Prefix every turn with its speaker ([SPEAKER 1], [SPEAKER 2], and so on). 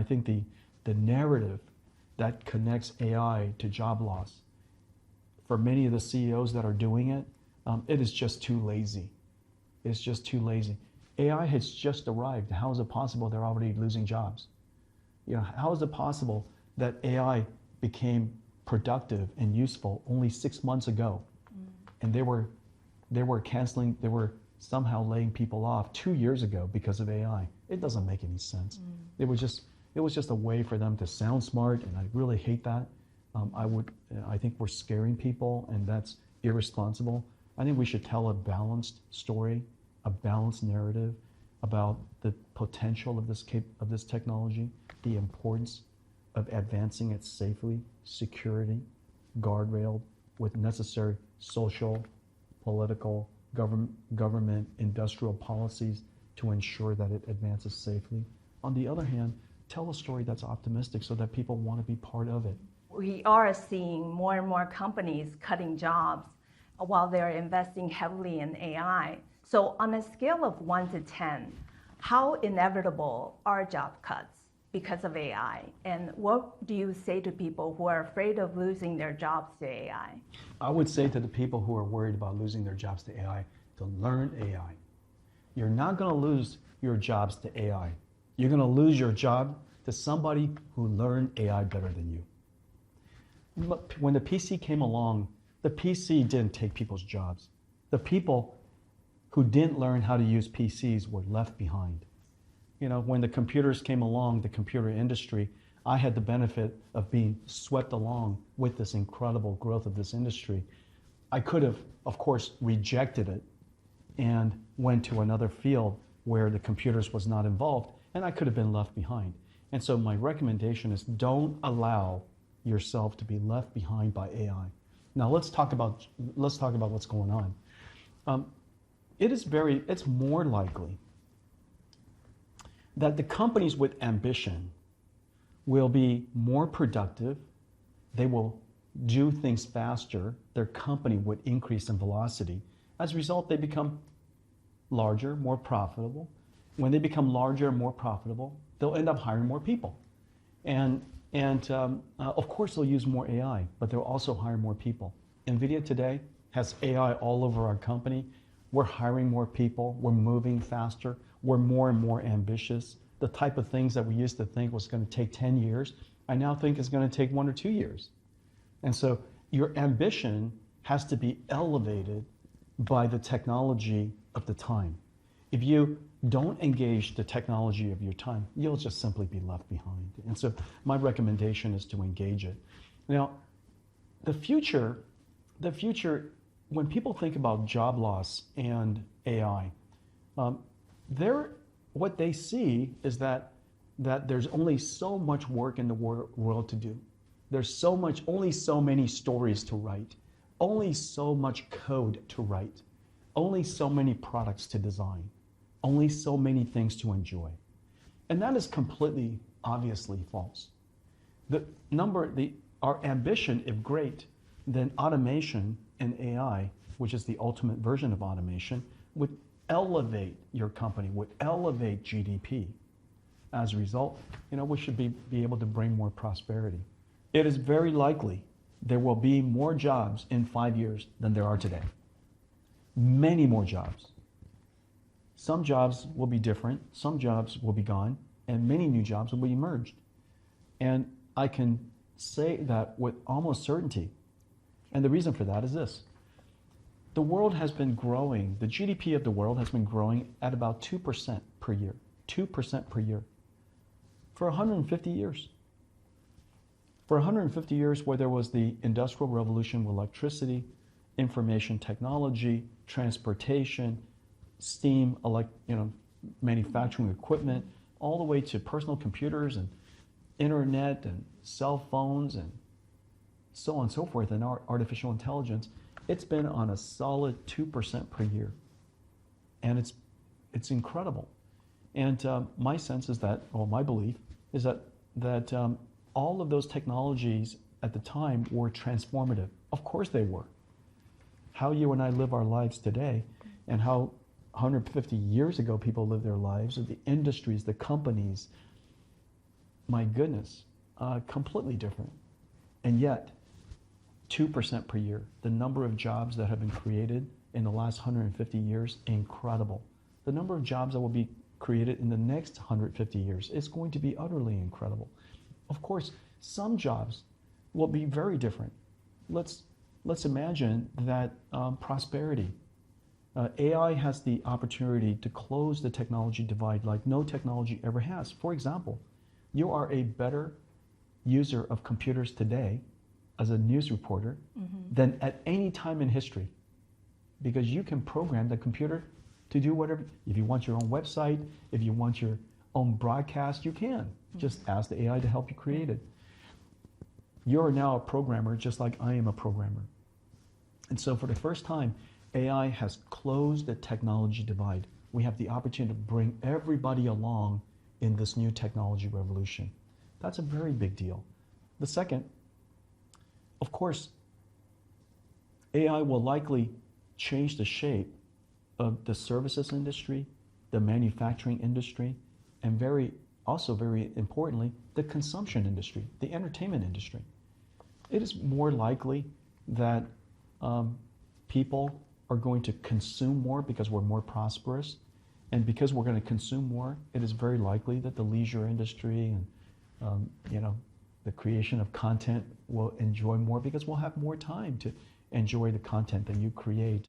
[SPEAKER 1] I think the narrative that connects AI to job loss, for many of the CEOs that are doing it, it is just too lazy. It's just too lazy. AI has just arrived. How is it possible they're already losing jobs? How is it possible that AI became productive and useful only 6 months ago, and they were somehow laying people off 2 years ago because of AI? It doesn't make any sense. It was just a way for them to sound smart, and I really hate that. I think we're scaring people, and that's irresponsible. I think we should tell a balanced story, a balanced narrative about the potential of this technology, the importance of advancing it safely, security, guardrailed with necessary social, political, government, industrial policies to ensure that it advances safely. On the other hand, tell a story that's optimistic so that people want to be part of it.
[SPEAKER 2] We are seeing more and more companies cutting jobs while they're investing heavily in AI. So on a scale of 1 to 10, how inevitable are job cuts because of AI? And what do you say to people who are afraid of losing their jobs to AI?
[SPEAKER 1] I would say to the people who are worried about losing their jobs to AI, to learn AI. You're not going to lose your jobs to AI. You're going to lose your job to somebody who learned AI better than you. When the PC came along, the PC didn't take people's jobs. The people who didn't learn how to use PCs were left behind. When the computers came along, the computer industry, I had the benefit of being swept along with this incredible growth of this industry. I could have, of course, rejected it and went to another field where the computers was not involved, and I could have been left behind. And so my recommendation is don't allow yourself to be left behind by AI. Now let's talk about what's going on. It's more likely that the companies with ambition will be more productive, they will do things faster, their company would increase in velocity. As a result, they become larger, more profitable. When they become larger and more profitable, they'll end up hiring more people. And of course they'll use more AI, but they'll also hire more people. Nvidia today has AI all over our company. We're hiring more people, we're moving faster, we're more and more ambitious. The type of things that we used to think was going to take 10 years, I now think is going to take 1 or 2 years. And so your ambition has to be elevated by the technology of the time. If you don't engage the technology of your time, you'll just simply be left behind. And so my recommendation is to engage it. Now, the future, when people think about job loss and AI, what they see is that there's only so much work in the world to do. There's only so many stories to write, only so much code to write, only so many products to design, only so many things to enjoy. And that is completely, obviously false. Our ambition, if great, then automation and AI, which is the ultimate version of automation, would elevate your company, would elevate GDP. As a result, we should be able to bring more prosperity. It is very likely there will be more jobs in 5 years than there are today. Many more jobs. Some jobs will be different, some jobs will be gone, and many new jobs will be emerged. And I can say that with almost certainty. And the reason for that is this. The world has been growing, the GDP of the world has been growing at about 2% per year, 2% per year, for 150 years. For 150 years, where there was the Industrial Revolution with electricity, information technology, transportation, steam, manufacturing equipment, all the way to personal computers and internet and cell phones and so on and so forth, and artificial intelligence, it's been on a solid 2% per year. And it's incredible. And my sense is that, or my belief, is that all of those technologies at the time were transformative. Of course they were. How you and I live our lives today, and how 150 years ago people lived their lives, or the industries, the companies, my goodness, completely different. And yet, 2% per year, the number of jobs that have been created in the last 150 years, incredible. The number of jobs that will be created in the next 150 years is going to be utterly incredible. Of course, some jobs will be very different. Let's imagine that prosperity. AI has the opportunity to close the technology divide like no technology ever has. For example, you are a better user of computers today as a news reporter than at any time in history, because you can program the computer to do whatever. If you want your own website, if you want your own broadcast, you can. Just ask the AI to help you create it. You're now a programmer just like I am a programmer. And so for the first time, AI has closed the technology divide. We have the opportunity to bring everybody along in this new technology revolution. That's a very big deal. The second, of course, AI will likely change the shape of the services industry, the manufacturing industry, and very importantly, the consumption industry, the entertainment industry. It is more likely that people are going to consume more because we're more prosperous. And because we're going to consume more, it is very likely that the leisure industry and the creation of content will enjoy more because we'll have more time to enjoy the content that you create.